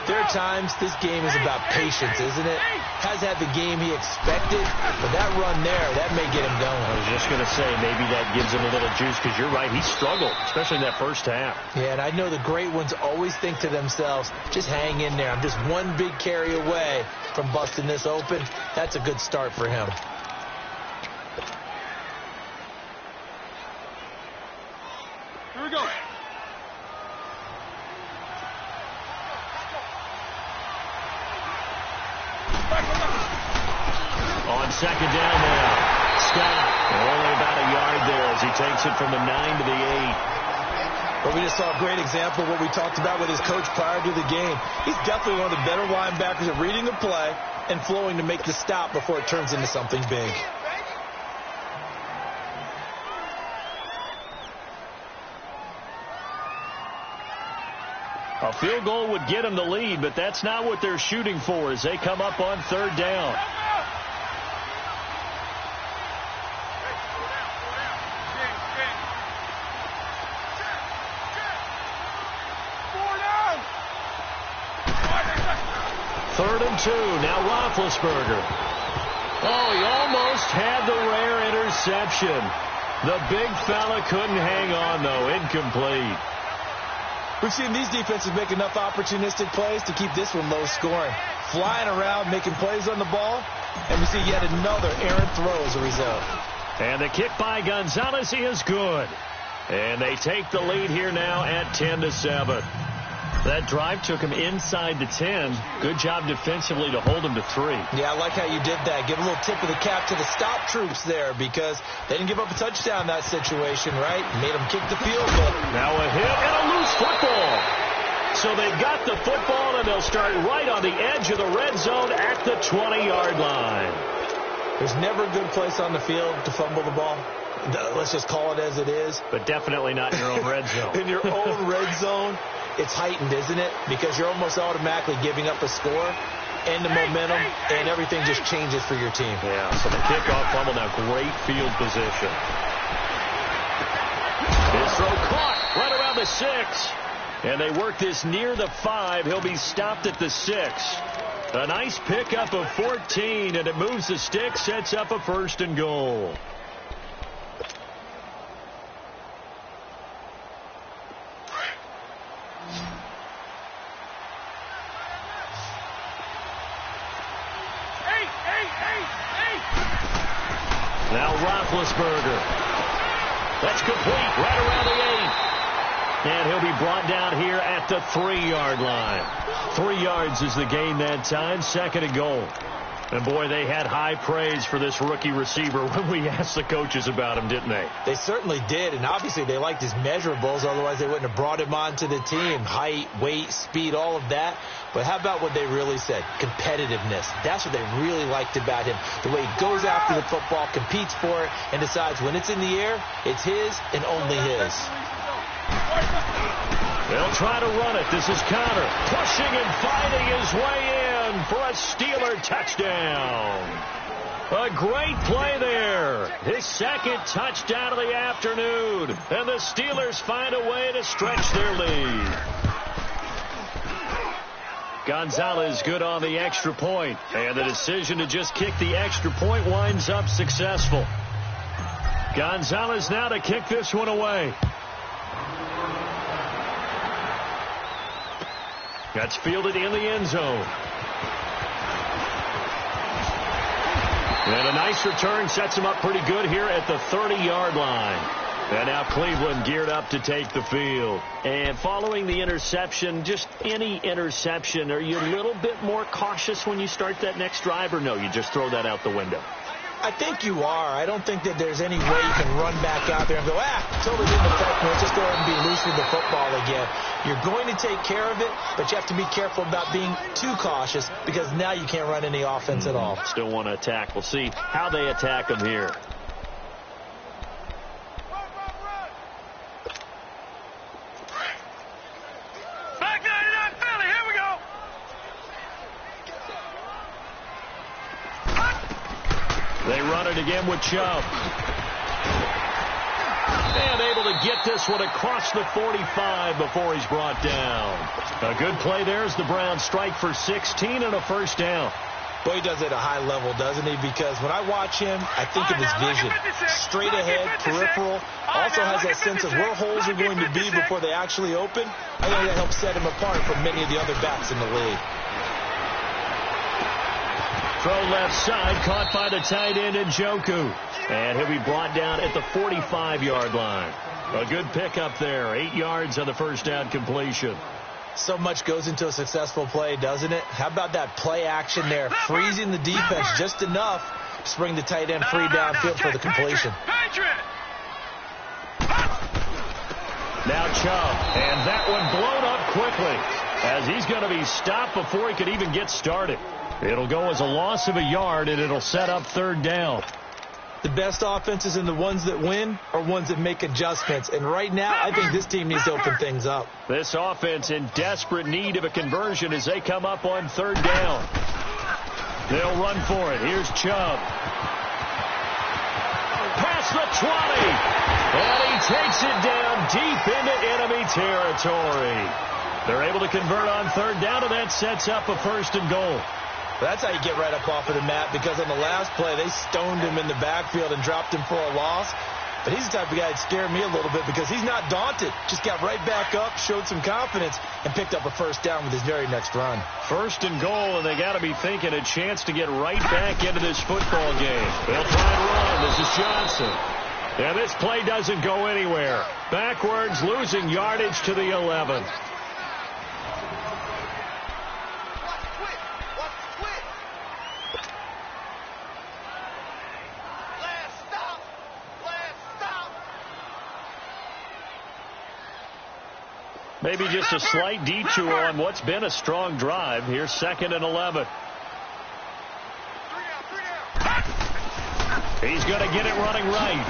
Speaker 5: there are times this game is about patience, isn't it? Has had the game he expected, but that run there, that may get him going.
Speaker 3: I was just going to say, maybe that gives him a little juice, because you're right, he struggled, especially in that first half.
Speaker 5: Yeah, and I know the great ones always think to themselves, just hang in there. I'm just one big carry away from busting this open. That's a good start for him.
Speaker 4: Here we go.
Speaker 3: On second down now, Scott only about a yard there as he takes it from the 9 to the 8.
Speaker 5: Well, we just saw a great example of what we talked about with his coach prior to the game. He's definitely one of the better linebackers at reading the play and flowing to make the stop before it turns into something big.
Speaker 3: A field goal would get him the lead, but that's not what they're shooting for as they come up on third down. Third and 2. Now Roethlisberger. Oh, he almost had the rare interception. The big fella couldn't hang on, though. Incomplete.
Speaker 5: We've seen these defenses make enough opportunistic plays to keep this one low scoring. Flying around, making plays on the ball, and we see yet another errant throw as a result.
Speaker 3: And the kick by Gonzalez is good. And they take the lead here now at 10-7. That drive took him inside the 10. Good job defensively to hold him to 3.
Speaker 5: Yeah, I like how you did that. Give a little tip of the cap to the stop troops there because they didn't give up a touchdown in that situation, right? Made them kick the field goal.
Speaker 3: Now a hit and a loose football. So they've got the football, and they'll start right on the edge of the red zone at the 20-yard line.
Speaker 5: There's never a good place on the field to fumble the ball. Let's just call it as it is.
Speaker 3: But definitely not in your own red zone.
Speaker 5: In your own red zone, it's heightened, isn't it? Because you're almost automatically giving up a score and the momentum, and everything just changes for your team.
Speaker 3: Yeah, so the kickoff fumble, now great field position. His throw caught right around the 6. And they work this near the 5. He'll be stopped at the 6. A nice pickup of 14, and it moves the stick, sets up a 1st and goal. Now Roethlisberger. That's complete right around the 8. And he'll be brought down here at the 3-yard line. 3 yards is the gain that time. 2nd and goal. And, boy, they had high praise for this rookie receiver when we asked the coaches about him, didn't they?
Speaker 5: They certainly did, and obviously they liked his measurables. Otherwise, they wouldn't have brought him onto the team. Height, weight, speed, all of that. But how about what they really said? Competitiveness. That's what they really liked about him. The way he goes after the football, competes for it, and decides when it's in the air, it's his and only his.
Speaker 3: They'll try to run it. This is Connor pushing and fighting his way in for a Steeler touchdown. A great play there. His 2nd touchdown of the afternoon. And the Steelers find a way to stretch their lead. Gonzalez good on the extra point. And the decision to just kick the extra point winds up successful. Gonzalez now to kick this one away. That's fielded in the end zone. And a nice return sets him up pretty good here at the 30-yard line. And now Cleveland geared up to take the field. And following the interception, just any interception, are you a little bit more cautious when you start that next drive, or no, you just throw that out the window?
Speaker 5: I think you are. I don't think that there's any way you can run back out there and go, totally didn't affect me. Let's just go ahead and be loose with the football again. You're going to take care of it, but you have to be careful about being too cautious because now you can't run any offense at all.
Speaker 3: Still want to attack. We'll see how they attack them here. They run it again with Chubb. And able to get this one across the 45 before he's brought down. A good play there as the Browns strike for 16 and a first down.
Speaker 5: Boy, he does it at a high level, doesn't he? Because when I watch him, I think of his vision. Straight ahead, peripheral. Also has that sense of where holes are going to be before they actually open. I think that helps set him apart from many of the other backs in the league.
Speaker 3: Throw left side, caught by the tight end Njoku. And he'll be brought down at the 45-yard line. A good pickup there. 8 yards on the first down completion.
Speaker 5: So much goes into a successful play, doesn't it? How about that play action there? Freezing the defense just enough to bring the tight end free downfield for the completion.
Speaker 3: Now Chubb. And that one blown up quickly as he's going to be stopped before he could even get started. It'll go as a loss of a yard, and it'll set up third down.
Speaker 5: The best offenses and the ones that win are ones that make adjustments. And right now, I think this team needs to open things up.
Speaker 3: This offense in desperate need of a conversion as they come up on third down. They'll run for it. Here's Chubb. Past the 20. And he takes it down deep into enemy territory. They're able to convert on third down, and that sets up a first and goal.
Speaker 5: That's how you get right up off of the mat, because on the last play, they stoned him in the backfield and dropped him for a loss. But he's the type of guy that scared me a little bit because he's not daunted. Just got right back up, showed some confidence, and picked up a first down with his very next run.
Speaker 3: First and goal, and they got to be thinking a chance to get right back into this football game. They'll try and run. This is Johnson. And this play doesn't go anywhere. Backwards, losing yardage to the 11. Maybe just a slight detour on what's been a strong drive. Here's 2nd and 11. He's going to get it running right.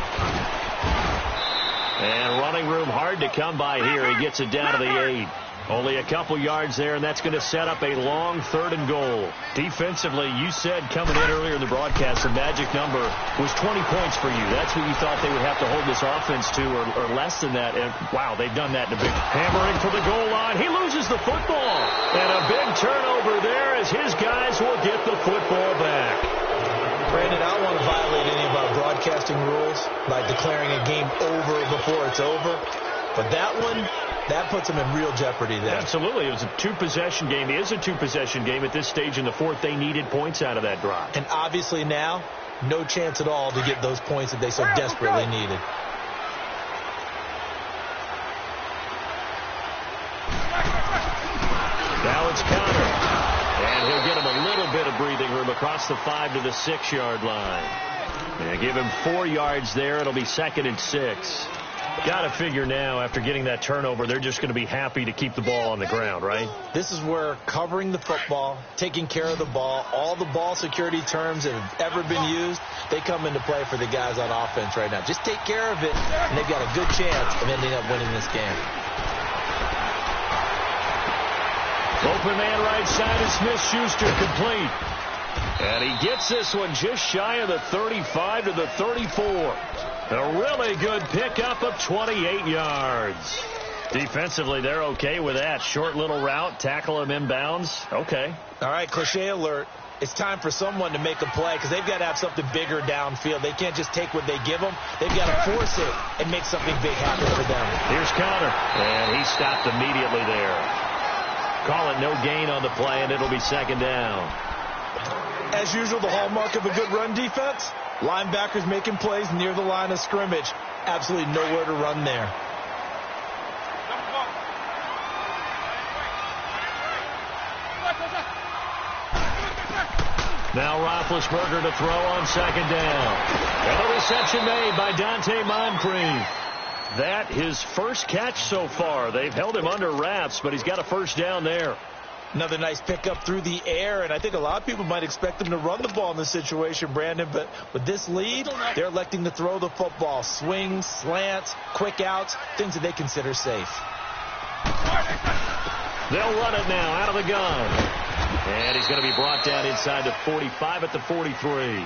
Speaker 3: And running room hard to come by here. He gets it down to the 8. Only a couple yards there, and that's going to set up a long 3rd and goal. Defensively, you said coming in earlier in the broadcast, the magic number was 20 points for you. That's what you thought they would have to hold this offense to, or less than that. And, wow, they've done that in a big hammering for the goal line. He loses the football. And a big turnover there as his guys will get the football back.
Speaker 5: Brandon, I don't want to violate any of our broadcasting rules by declaring a game over before it's over. But that one, that puts them in real jeopardy there.
Speaker 3: Absolutely. It was a 2-possession game. It is a 2-possession game at this stage in the 4th. They needed points out of that drive.
Speaker 5: And obviously now, no chance at all to get those points that they so desperately needed.
Speaker 3: Now it's Connor. And he'll get him a little bit of breathing room across the 5 to the 6-yard line. And give him 4 yards there. It'll be 2nd and 6. Got to figure now, after getting that turnover, they're just going to be happy to keep the ball on the ground, right?
Speaker 5: This is where covering the football, taking care of the ball, all the ball security terms that have ever been used, they come into play for the guys on offense right now. Just take care of it, and they've got a good chance of ending up winning this game.
Speaker 3: Open man right side is Smith-Schuster, complete. And he gets this one just shy of the 35 to the 34. A really good pickup of 28 yards. Defensively, they're okay with that. Short little route, tackle him inbounds. Okay.
Speaker 5: All right, cliche alert. It's time for someone to make a play because they've got to have something bigger downfield. They can't just take what they give them. They've got to force it and make something big happen for them.
Speaker 3: Here's Connor, and he stopped immediately there. Call it no gain on the play, and it'll be 2nd down.
Speaker 5: As usual, the hallmark of a good run defense, linebackers making plays near the line of scrimmage. Absolutely nowhere to run there.
Speaker 3: Now Roethlisberger to throw on second down. And a reception made by Dante Moncrief. That his first catch so far. They've held him under wraps, but he's got a first down there.
Speaker 5: Another nice pickup through the air, and I think a lot of people might expect them to run the ball in this situation, Brandon, but with this lead, they're electing to throw the football. Swings, slants, quick outs, things that they consider safe.
Speaker 3: They'll run it now out of the gun. And he's going to be brought down inside the 45 at the 43.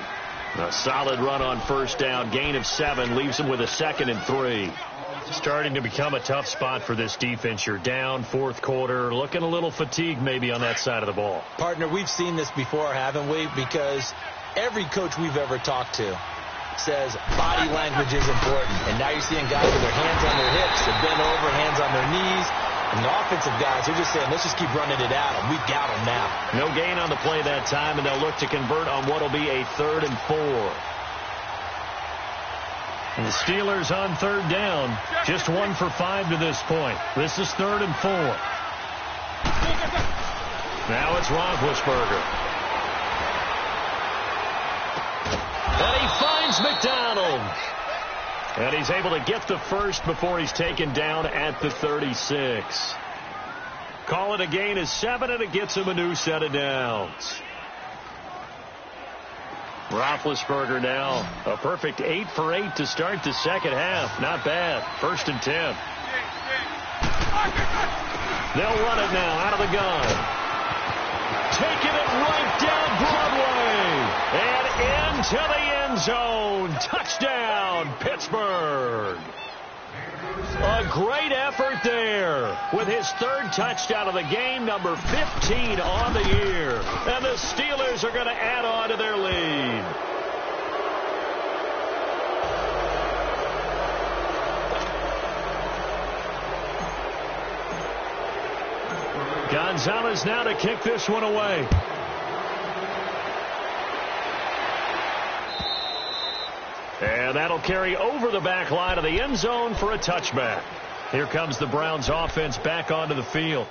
Speaker 3: A solid run on first down. Gain of 7 leaves him with a 2nd and 3. Starting to become a tough spot for this defense. You're down fourth quarter, looking a little fatigued maybe on that side of the ball.
Speaker 5: Partner, we've seen this before, haven't we? Because every coach we've ever talked to says body language is important. And now you're seeing guys with their hands on their hips, they're bent over, hands on their knees. And the offensive guys are just saying, let's just keep running it at them. We've got them now.
Speaker 3: No gain on the play that time, and they'll look to convert on what will be a 3rd and 4. And the Steelers on third down, just 1 for 5 to this point. This is 3rd and 4. Now it's Roethlisberger. And he finds McDonald. And he's able to get the first before he's taken down at the 36. Call it a gain of 7, and it gets him a new set of downs. Roethlisberger now a perfect 8 for 8 to start the second half. Not bad. 1st and 10. They'll run it now out of the gun. Taking it right down Broadway. And into the end zone. Touchdown, Pittsburgh. A great effort there with his 3rd touchdown of the game, number 15 on the year. And the Steelers are going to add on to their lead. Gonzalez now to kick this one away. And that'll carry over the back line of the end zone for a touchback. Here comes the Browns offense back onto the field.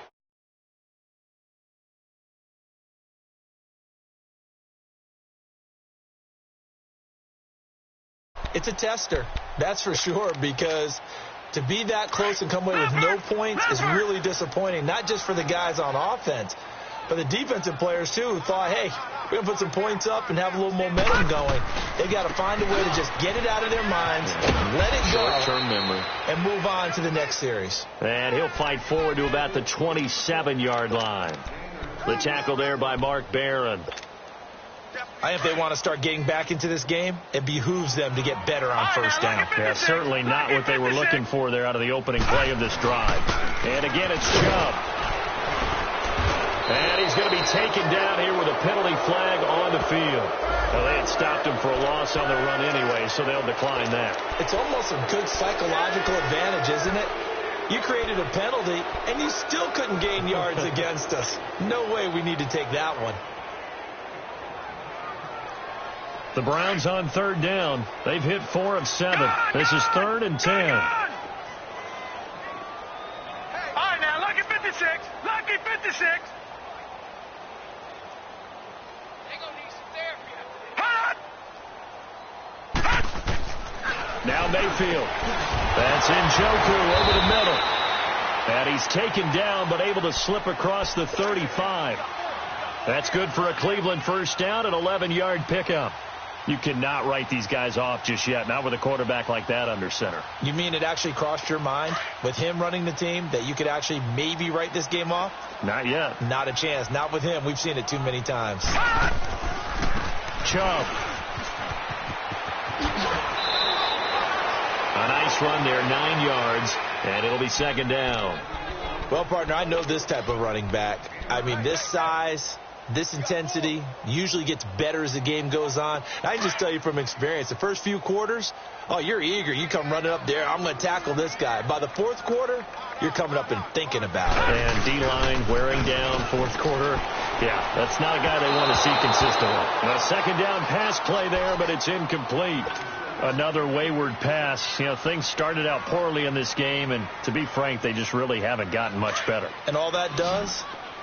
Speaker 5: It's a tester, that's for sure, because to be that close and come away with no points is really disappointing, not just for the guys on offense, but the defensive players, too, who thought, hey, we're going to put some points up and have a little momentum going. They got to find a way to just get it out of their minds, let it go,
Speaker 3: short-term memory,
Speaker 5: and move on to the next series.
Speaker 3: And he'll fight forward to about the 27-yard line. The tackle there by Mark Barron.
Speaker 5: I think if they want to start getting back into this game, it behooves them to get better on first down.
Speaker 3: Yeah, certainly not what they were looking for there out of the opening play of this drive. And again, it's Chubb. And he's going to be taken down here with a penalty flag on the field. Well, they had stopped him for a loss on the run anyway, so they'll decline that.
Speaker 5: It's almost a good psychological advantage, isn't it? You created a penalty, and you still couldn't gain yards against us. No way we need to take that one.
Speaker 3: The Browns on third down. They've hit 4 of 7. This is 3rd and 10.
Speaker 4: All right, now, lucky 56. Lucky 56.
Speaker 3: Now Mayfield. That's Njoku over the middle. And he's taken down but able to slip across the 35. That's good for a Cleveland first down, an 11-yard pickup. You cannot write these guys off just yet, not with a quarterback like that under center.
Speaker 5: You mean it actually crossed your mind with him running the team that you could actually maybe write this game off?
Speaker 3: Not yet.
Speaker 5: Not a chance. Not with him. We've seen it too many times.
Speaker 3: Chubb. A nice run there, 9 yards, and it'll be second down.
Speaker 5: Well, partner, I know this type of running back. I mean, this size, this intensity usually gets better as the game goes on. I can just tell you from experience, the first few quarters, oh, you're eager. You come running up there, I'm going to tackle this guy. By the fourth quarter, you're coming up and thinking about it.
Speaker 3: And D-line wearing down fourth quarter. Yeah, that's not a guy they want to see consistently. A second down pass play there, but it's incomplete. Another wayward pass. You know, things started out poorly in this game, and to be frank, they just really haven't gotten much better.
Speaker 5: And all that does,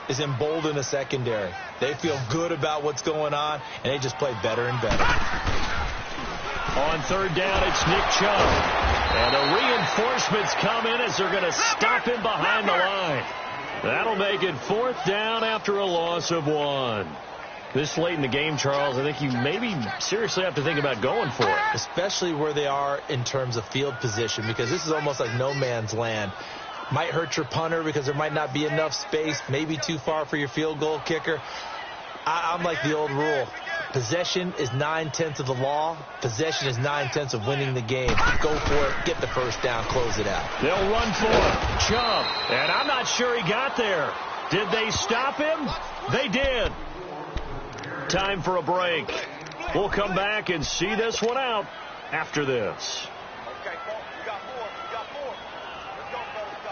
Speaker 5: is embolden the secondary. They feel good about what's going on, and they just play better and better.
Speaker 3: On third down, it's Nick Chubb. And the reinforcements come in as they're going to stop him behind the line. That'll make it fourth down after a loss of 1. This late in the game, Charles, I think you maybe seriously have to think about going for it.
Speaker 5: Especially where they are in terms of field position, because this is almost like no man's land. Might hurt your punter because there might not be enough space, maybe too far for your field goal kicker. I'm like the old rule. Possession is 9/10 of the law. Possession is 9/10 of winning the game. Go for it. Get the first down. Close it out.
Speaker 3: They'll run for it. Chubb. And I'm not sure he got there. Did they stop him? They did. Time for a break. We'll come back and see this one out after this.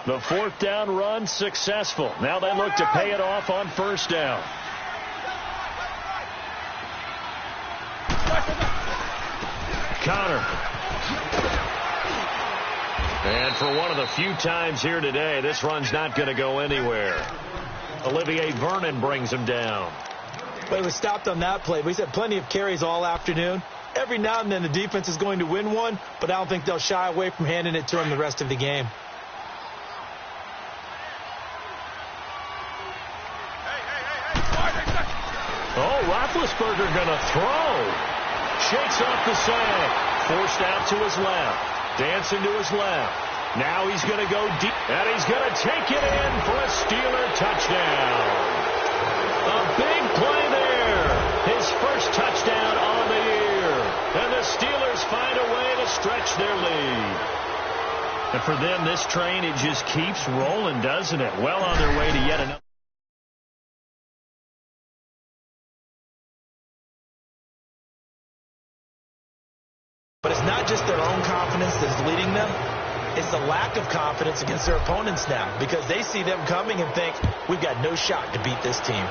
Speaker 3: The fourth down run successful. Now they look to pay it off on first down. Connor. And for one of the few times here today, this run's not going to go anywhere. Olivier Vernon brings him down.
Speaker 5: Well, he was stopped on that play, but he's had plenty of carries all afternoon. Every now and then the defense is going to win one, but I don't think they'll shy away from handing it to him the rest of the game.
Speaker 3: Oh, Roethlisberger going to throw. Shakes off the sack. Forced out to his left. Dancing to his left. Now he's going to go deep, and he's going to take it in for a Steeler touchdown. A big play there. His first touchdown on the year. And the Steelers find a way to stretch their lead. And for them, this train, it just keeps rolling, doesn't it? Well on their way to yet another.
Speaker 5: But it's not just their own confidence that's leading them. It's the lack of confidence against their opponents now, because they see them coming and think, we've got no shot to beat this team.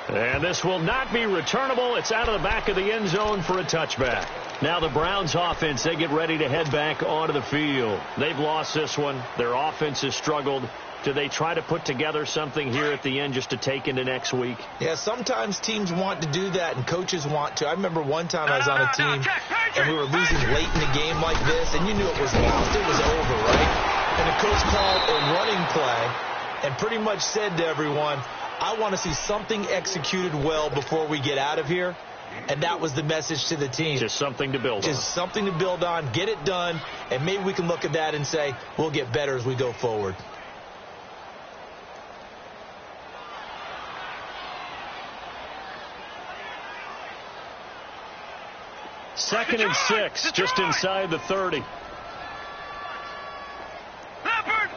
Speaker 3: And this will not be returnable. It's out of the back of the end zone for a touchback. Now the Browns offense, they get ready to head back onto the field. They've lost this one. Their offense has struggled. Do they try to put together something here at the end just to take into next week?
Speaker 5: Yeah, sometimes teams want to do that and coaches want to. I remember one time I was on a team and we were losing late in the game like this, and you knew it was lost. It was over, right? And the coach called a running play and pretty much said to everyone, I want to see something executed well before we get out of here. And that was the message to the team.
Speaker 3: Just something to build on.
Speaker 5: Just something to build on, get it done, and maybe we can look at that and say, we'll get better as we go forward.
Speaker 3: Second and 6, just inside the 30.
Speaker 4: Leopard!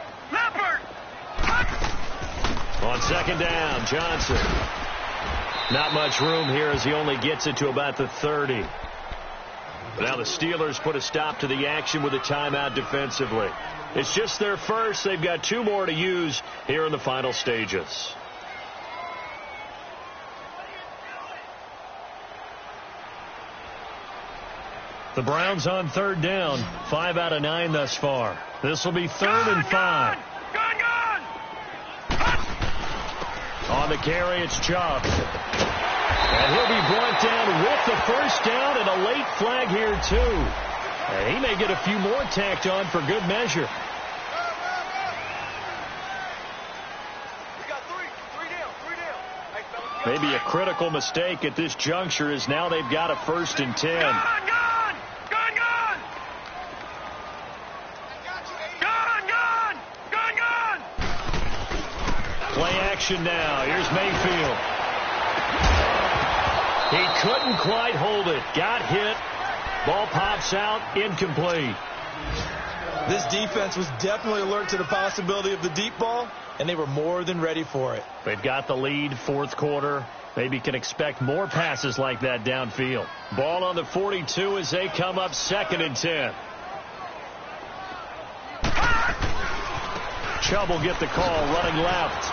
Speaker 3: On second down, Johnson. Not much room here as he only gets it to about the 30. But now the Steelers put a stop to the action with a timeout defensively. It's just their first. They've got 2 more to use here in the final stages. The Browns on third down, 5 out of 9 thus far. This will be 3rd and 5.
Speaker 4: Gone!
Speaker 3: On the carry, it's Chubb. And he'll be brought down with the first down and a late flag here, too. And he may get a few more tacked on for good measure.
Speaker 4: We got three down.
Speaker 3: Maybe a critical mistake at this juncture is now they've got a 1st and 10.
Speaker 4: Gone!
Speaker 3: Play action now. Here's Mayfield. He couldn't quite hold it. Got hit. Ball pops out. Incomplete.
Speaker 5: This defense was definitely alert to the possibility of the deep ball, and they were more than ready for it.
Speaker 3: They've got the lead, 4th quarter. Maybe can expect more passes like that downfield. Ball on the 42 as they come up 2nd and 10. Chubb will get the call, running left.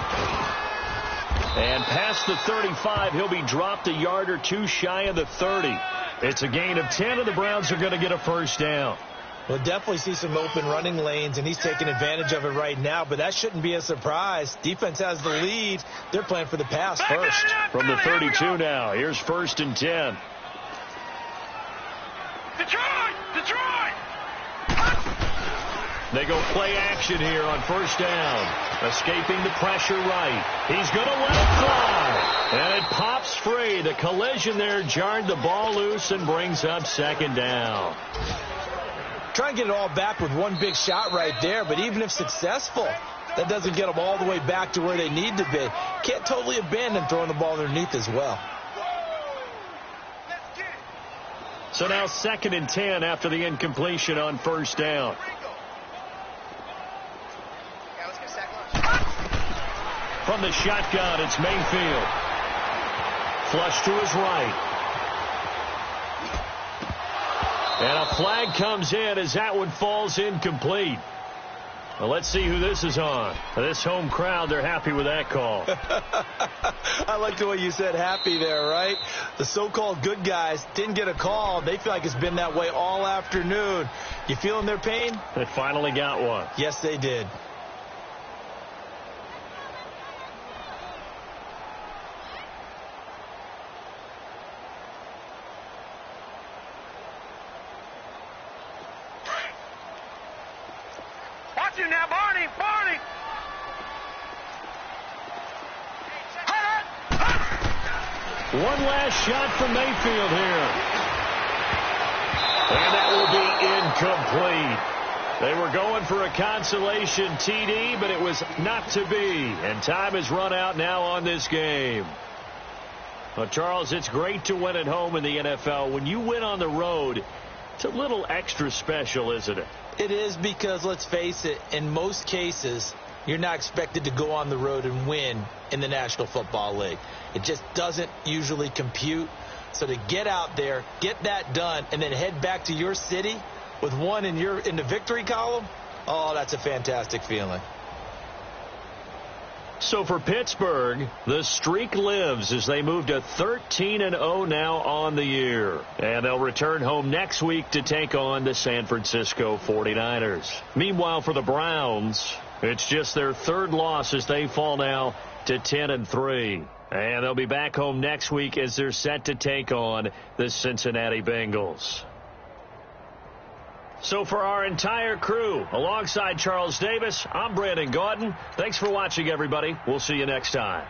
Speaker 3: And past the 35, he'll be dropped a yard or 2 shy of the 30. It's a gain of 10, and the Browns are going to get a first down.
Speaker 5: We'll definitely see some open running lanes, and he's taking advantage of it right now, but that shouldn't be a surprise. Defense has the lead. They're playing for the pass first.
Speaker 3: From the 32 now, here's 1st and 10.
Speaker 4: Detroit!
Speaker 3: They go play action here on 1st down. Escaping the pressure right. He's going to let it fly. And it pops free. The collision there jarred the ball loose and brings up 2nd down.
Speaker 5: Try and get it all back with one big shot right there, but even if successful, that doesn't get them all the way back to where they need to be. Can't totally abandon throwing the ball underneath as well.
Speaker 3: So now 2nd and 10 after the incompletion on 1st down. From the shotgun, it's Mayfield. Flush to his right. And a flag comes in as that one falls incomplete. Well, let's see who this is on. This home crowd, they're happy with that call.
Speaker 5: I like the way you said happy there, right? The so-called good guys didn't get a call. They feel like it's been that way all afternoon. You feeling their pain?
Speaker 3: They finally got one.
Speaker 5: Yes, they did.
Speaker 4: Watch him now, Barney!
Speaker 3: One last shot from Mayfield here. And that will be incomplete. They were going for a consolation TD, but it was not to be. And time has run out now on this game. Well, Charles, it's great to win at home in the NFL. When you win on the road, it's a little extra special, isn't it?
Speaker 5: It is, because, let's face it, in most cases, you're not expected to go on the road and win in the National Football League. It just doesn't usually compute. So to get out there, get that done, and then head back to your city with one in the victory column, oh, that's a fantastic feeling.
Speaker 3: So for Pittsburgh, the streak lives as they move to 13-0 now on the year. And they'll return home next week to take on the San Francisco 49ers. Meanwhile, for the Browns, it's just their 3rd loss as they fall now to 10-3. And they'll be back home next week as they're set to take on the Cincinnati Bengals. So for our entire crew, alongside Charles Davis, I'm Brandon Gaudin. Thanks for watching, everybody. We'll see you next time.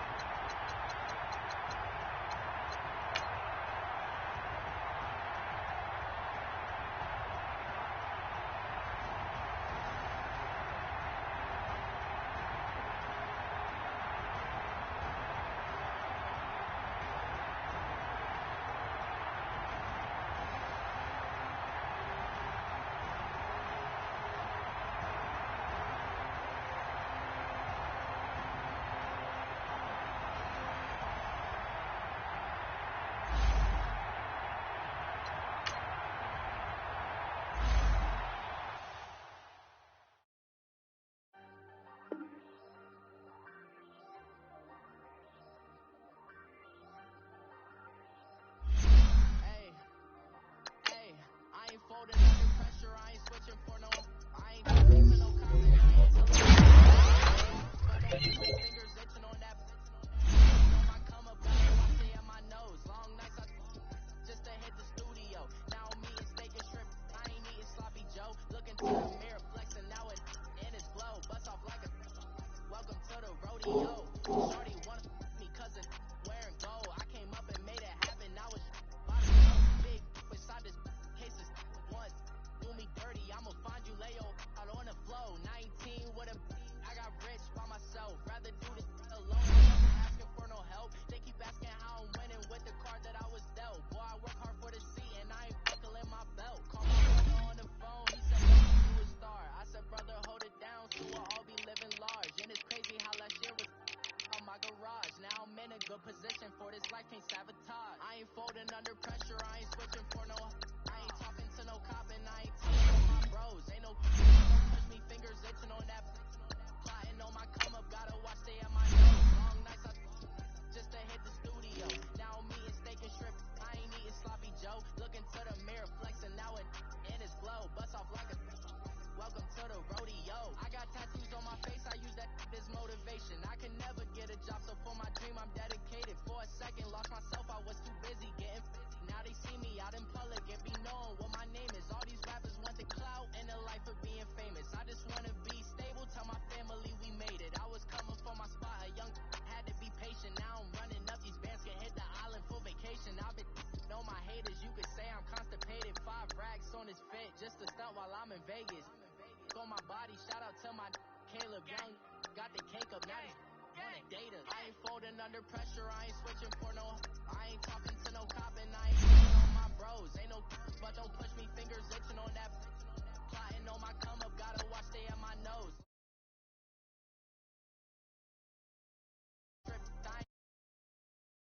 Speaker 2: in Vegas. On my body, shout out to my Caleb Young. Got the cake up, now he's on a data. I ain't folding under pressure, I ain't switching for no. I ain't talking to no cop and I ain't on my bros. Ain't no